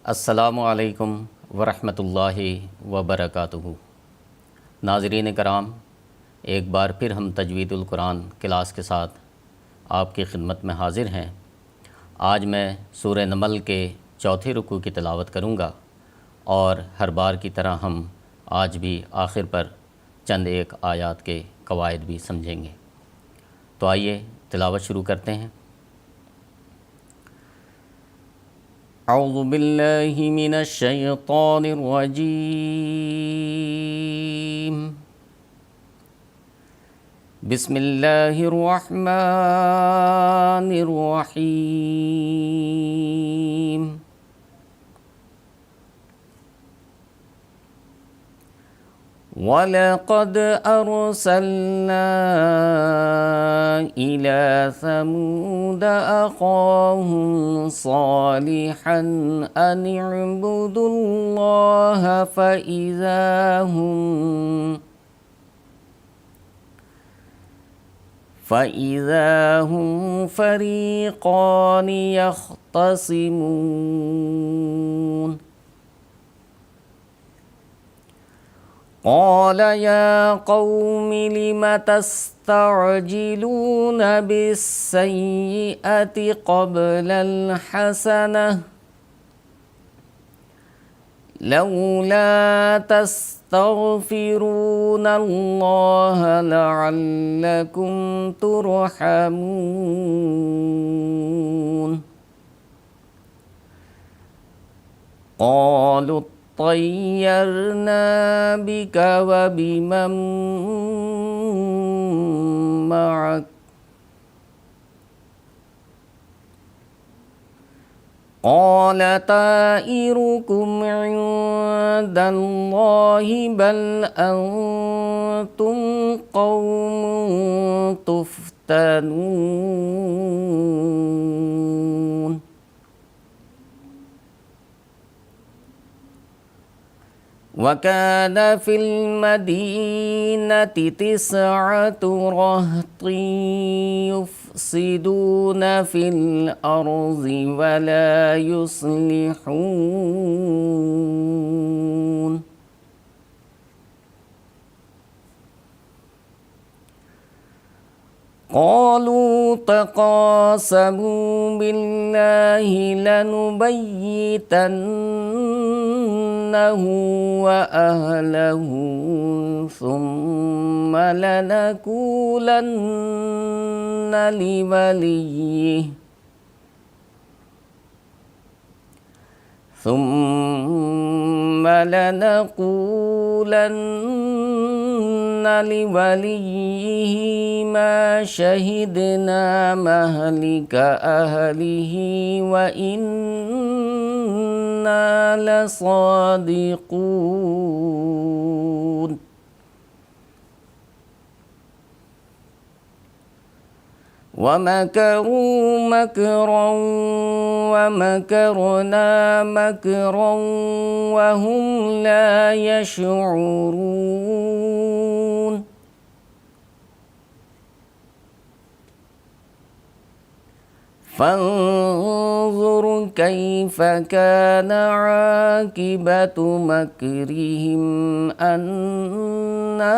السلام علیکم ورحمۃ اللہ وبرکاتہ۔ ناظرین کرام، ایک بار پھر ہم تجوید القرآن کلاس کے ساتھ آپ کی خدمت میں حاضر ہیں۔ آج میں سورہ نمل کے چوتھے رکوع کی تلاوت کروں گا، اور ہر بار کی طرح ہم آج بھی آخر پر چند ایک آیات کے قواعد بھی سمجھیں گے۔ تو آئیے تلاوت شروع کرتے ہیں۔ اعوذ باللہ من الشیطان الرجیم، بسم اللہ الرحمن الرحیم۔ وَلَقَدْ أَرْسَلْنَا إِلَى ثَمُودَ أَخَاهُمْ صَالِحًا أَنِ اعْبُدُوا اللَّهَ فَإِذَا هُمْ فَرِيقَانِ يَخْتَصِمُونَ۔ قال يا قوم لم تستعجلون بالسيئة قبل الحسنة لولا تستغفرون الله لعلكم ترحمون۔ قالوا طيرنا بك وبمن معك قال طائركم عند الله بل أنتم قوم تفتنون۔ وَكَانَ فِي الْمَدِينَةِ 9 رَهْطٍ يُفْسِدُونَ فِي الْأَرْضِ وَلَا يُصْلِحُونَ۔ قالوا تقاسموا بالله لنبيتنه وأهله ثم لنقولن لوليه ما شهدنا مهلك أهله وإنا لصادقون۔ وَمَكَرُوا مَكْرًا وَمَكَرْنَا مَكْرًا وَهُمْ لَا يَشْعُرُونَ۔ فانظر كيف كان عاقبة مكرهم أنا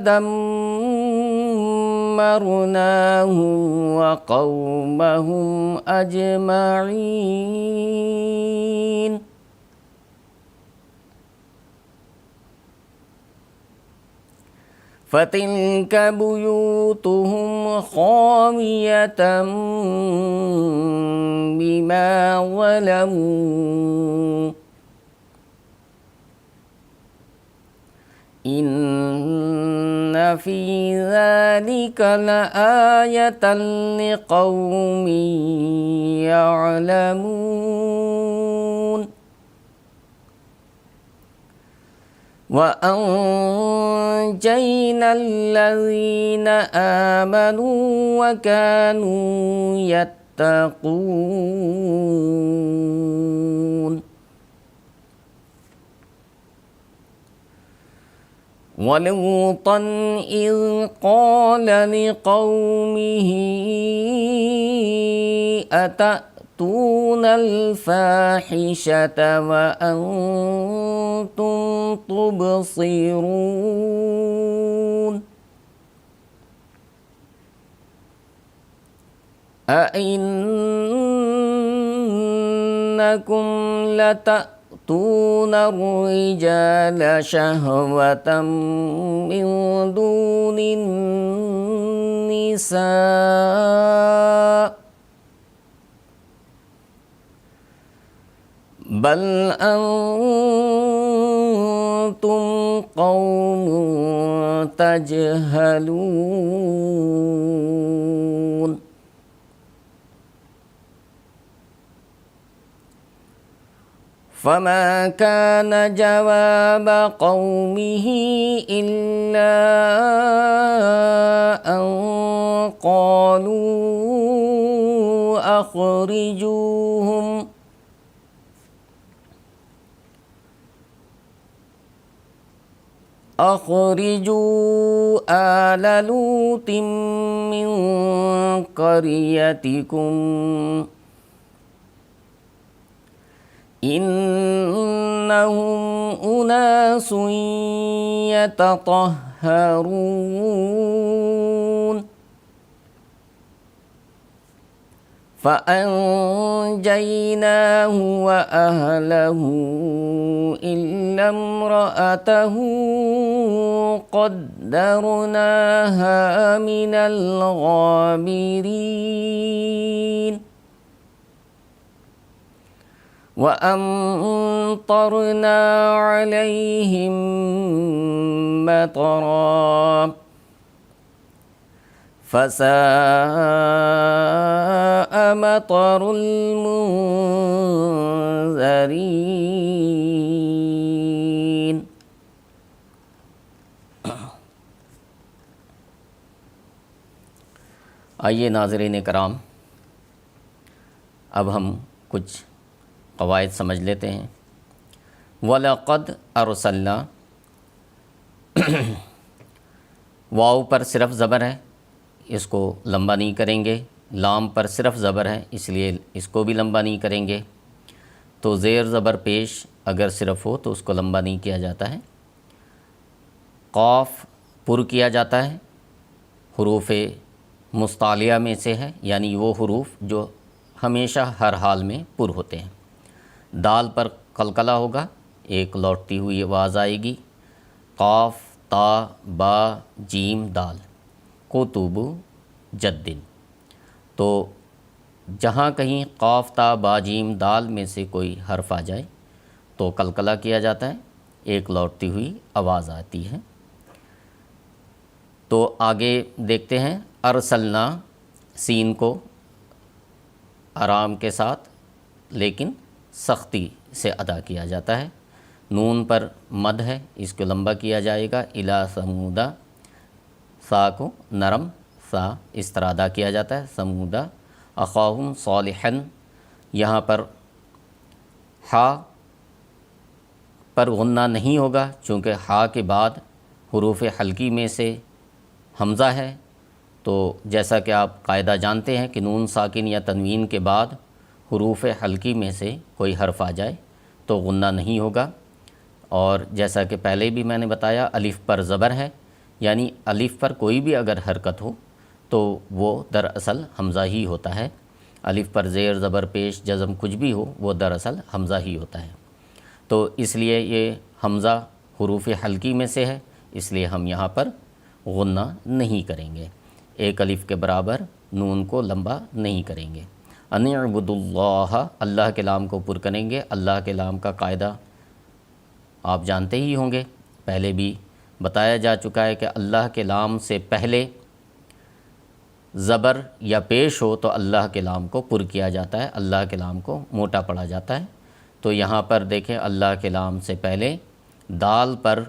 دمرناهم وقومهم أجمعين۔ فَتِلْكَ بُيُوتُهُمْ خَاوِيَةً بِمَا ظَلَمُوا إِنَّ فِي ذَلِكَ لَآيَةً لِقَوْمٍ يَعْلَمُونَ۔ وَأَنجَيْنَا الَّذِينَ آمَنُوا وَكَانُوا يَتَّقُونَ۔ وَلُوطًا إِذْ قَالَ لِقَوْمِهِ أَتَأْتُونَ الْفَاحِشَةَ وَأَنْتُمْ تُبْصِرُونَ أَإِنَّكُمْ لَتَأْتُونَ الرِّجَالَ شَهْوَةً مِّن دُونِ النِّسَاءِ بَلْ أَنْتُمْ قَوْمٌ تَجْهَلُونَ فَمَا كَانَ جَوَابَ قَوْمِهِ إِلَّا أَنْ قَالُوا أَخْرِجُوا آلَ لُوطٍ مِّن قَرْيَتِكُمْ إِنَّهُمْ أُنَاسٌ يَتَطَهَّرُونَ فَأَنْجَيْنَاهُ وَأَهْلَهُ إِلَّا امْرَأَتَهُ قَدَّرْنَاهَا مِنَ الْغَابِرِينَ وَأَمْطَرْنَا عَلَيْهِمْ مَطَرًا فَسَاءَ مَطَرُ الْمُنذَرِينَ۔ آئیے ناظرین کرام، اب ہم کچھ قواعد سمجھ لیتے ہیں۔ وَلَقَدْ أَرْسَلْنَا، واو پر صرف زبر ہے، اس کو لمبا نہیں کریں گے۔ لام پر صرف زبر ہے، اس لیے اس کو بھی لمبا نہیں کریں گے۔ تو زیر زبر پیش اگر صرف ہو تو اس کو لمبا نہیں کیا جاتا ہے۔ قاف پر کیا جاتا ہے، حروف مستعلیہ میں سے ہے، یعنی وہ حروف جو ہمیشہ ہر حال میں پر ہوتے ہیں۔ دال پر قلقلہ ہوگا، ایک لوٹتی ہوئی آواز آئے گی، قاف تا با جیم دال، کتب جدن۔ تو جہاں کہیں قاف تا با جیم دال میں سے کوئی حرف آ جائے تو قلقلہ کیا جاتا ہے، ایک لوٹتی ہوئی آواز آتی ہے۔ تو آگے دیکھتے ہیں، ارسلنا سین کو آرام کے ساتھ لیکن سختی سے ادا کیا جاتا ہے۔ نون پر مد ہے، اس کو لمبا کیا جائے گا۔ الی سمودا، سا کو نرم سا اس طرح ادا کیا جاتا ہے، سمودا اخاہم صالحن۔ یہاں پر ہا پر غنہ نہیں ہوگا، چونکہ ہا کے بعد حروف حلقی میں سے حمزہ ہے۔ تو جیسا کہ آپ قاعدہ جانتے ہیں کہ نون ساکن یا تنوین کے بعد حروف حلقی میں سے کوئی حرف آ جائے تو غنہ نہیں ہوگا۔ اور جیسا کہ پہلے بھی میں نے بتایا، الف پر زبر ہے، یعنی الف پر کوئی بھی اگر حرکت ہو تو وہ دراصل حمزہ ہی ہوتا ہے۔ الف پر زیر زبر پیش جزم کچھ بھی ہو وہ دراصل حمزہ ہی ہوتا ہے۔ تو اس لیے یہ حمزہ حروف حلقی میں سے ہے، اس لیے ہم یہاں پر غنہ نہیں کریں گے، ایک الف کے برابر نون کو لمبا نہیں کریں گے۔ ان اعبدوا اللہ، اللہ کے لام کو پر کریں گے۔ اللہ کے لام کا قاعدہ آپ جانتے ہی ہوں گے، پہلے بھی بتایا جا چکا ہے کہ اللہ کے لام سے پہلے زبر یا پیش ہو تو اللہ کے لام کو پر کیا جاتا ہے، اللہ کے لام کو موٹا پڑھا جاتا ہے۔ تو یہاں پر دیکھیں، اللہ کے لام سے پہلے دال پر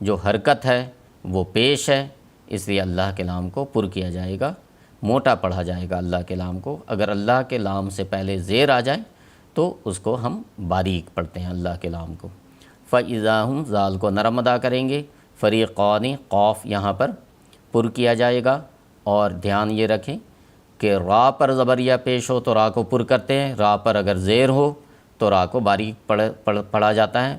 جو حرکت ہے وہ پیش ہے، اس لیے اللہ کے لام کو پر کیا جائے گا، موٹا پڑھا جائے گا اللہ کے لام کو۔ اگر اللہ کے لام سے پہلے زیر آ جائے تو اس کو ہم باریک پڑھتے ہیں اللہ کے لام کو۔ فَإِذَا هُمْ، زال کو نرم ادا کریں گے، فریقانی قاف یہاں پر پر کیا جائے گا، اور دھیان یہ رکھیں کہ را پر زبریہ پیش ہو تو را کو پر کرتے ہیں، را پر اگر زیر ہو تو را کو باریک پڑھا جاتا ہے،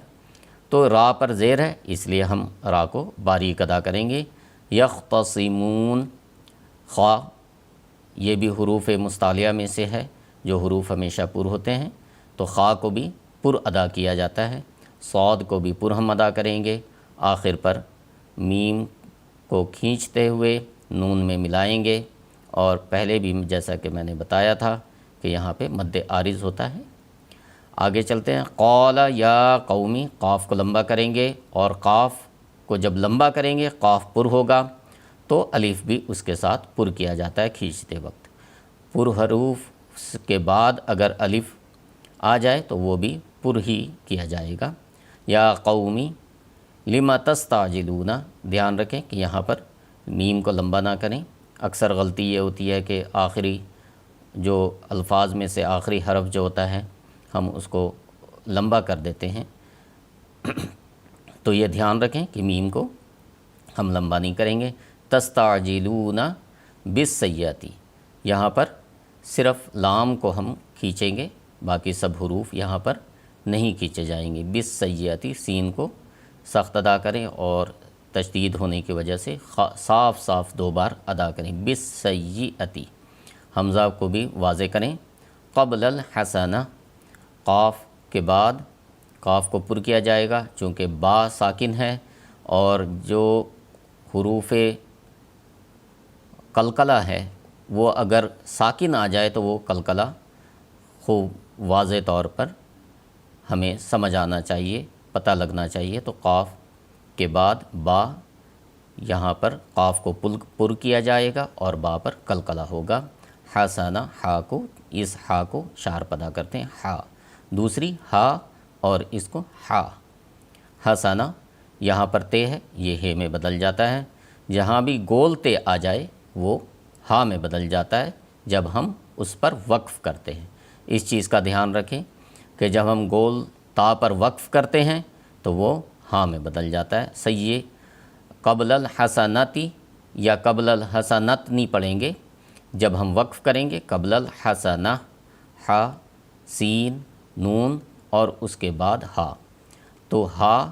تو را پر زیر ہے اس لیے ہم را کو باریک ادا کریں گے۔ یختصمون، خا یہ بھی حروف مستعلیہ میں سے ہے جو حروف ہمیشہ پر ہوتے ہیں، تو خا کو بھی پر ادا کیا جاتا ہے، صاد کو بھی پر ہم ادا کریں گے، آخر پر میم کو کھینچتے ہوئے نون میں ملائیں گے، اور پہلے بھی جیسا کہ میں نے بتایا تھا کہ یہاں پہ مد عارض ہوتا ہے۔ آگے چلتے ہیں، قال یا قومی، قاف کو لمبا کریں گے، اور قاف کو جب لمبا کریں گے قاف پر ہوگا تو الف بھی اس کے ساتھ پر کیا جاتا ہے کھینچتے وقت۔ پر حروف کے بعد اگر الف آ جائے تو وہ بھی پر ہی کیا جائے گا۔ یا قومی لم تستعجلون، دھیان رکھیں کہ یہاں پر میم کو لمبا نہ کریں۔ اکثر غلطی یہ ہوتی ہے کہ آخری جو الفاظ میں سے آخری حرف جو ہوتا ہے ہم اس کو لمبا کر دیتے ہیں، تو یہ دھیان رکھیں کہ میم کو ہم لمبا نہیں کریں گے۔ تستعجلون بالسیئۃ، یہاں پر صرف لام کو ہم کھینچیں گے، باقی سب حروف یہاں پر نہیں کھینچے جائیں گے۔ بالسیئۃ، سین کو سخت ادا کریں اور تشدید ہونے کی وجہ سے صاف صاف دو بار ادا کریں۔ بالسیئۃ، حمزہ کو بھی واضح کریں۔ قبل الحسنہ، قاف کے بعد قاف کو پر کیا جائے گا چونکہ با ساکن ہے، اور جو حروف قلقلہ ہے وہ اگر ساکن آ جائے تو وہ قلقلہ خوب واضح طور پر ہمیں سمجھ آنا چاہیے، پتہ لگنا چاہیے، تو قاف کے بعد با، یہاں پر قاف کو پر کیا جائے گا اور با پر قلقلہ ہوگا۔ حسنہ، ہا کو، اس ہا کو شارپ ادا کرتے ہیں، ہا، دوسری ہا اور اس کو ہا۔ حسنہ یہاں پر تے ہے، یہ ہے میں بدل جاتا ہے، جہاں بھی گول تے آ جائے وہ ہا میں بدل جاتا ہے جب ہم اس پر وقف کرتے ہیں۔ اس چیز کا دھیان رکھیں کہ جب ہم گول تا پر وقف کرتے ہیں تو وہ ہاں میں بدل جاتا ہے۔ سیئ قبل الحسنتی یا قبل الحسنت نہیں پڑھیں گے، جب ہم وقف کریں گے قبل الحسنہ، ہا، سین، نون اور اس کے بعد ہا، تو ہا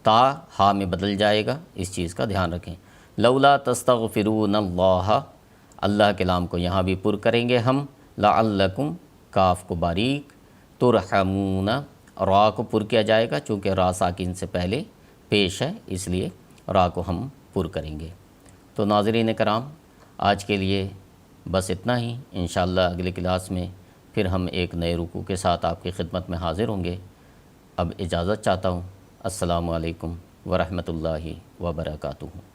تا ہا میں بدل جائے گا، اس چیز کا دھیان رکھیں۔ لولا تستغفرون اللہ، اللہ کے لام کو یہاں بھی پر کریں گے ہم۔ لعلکم، کاف کو باریک، ترحمون، را کو پر کیا جائے گا چونکہ را ساکن سے پہلے پیش ہے اس لیے را کو ہم پر کریں گے۔ تو ناظرین کرام، آج کے لیے بس اتنا ہی، انشاءاللہ اگلی کلاس میں پھر ہم ایک نئے رکوع کے ساتھ آپ کی خدمت میں حاضر ہوں گے۔ اب اجازت چاہتا ہوں، السلام علیکم ورحمۃ اللہ وبرکاتہ۔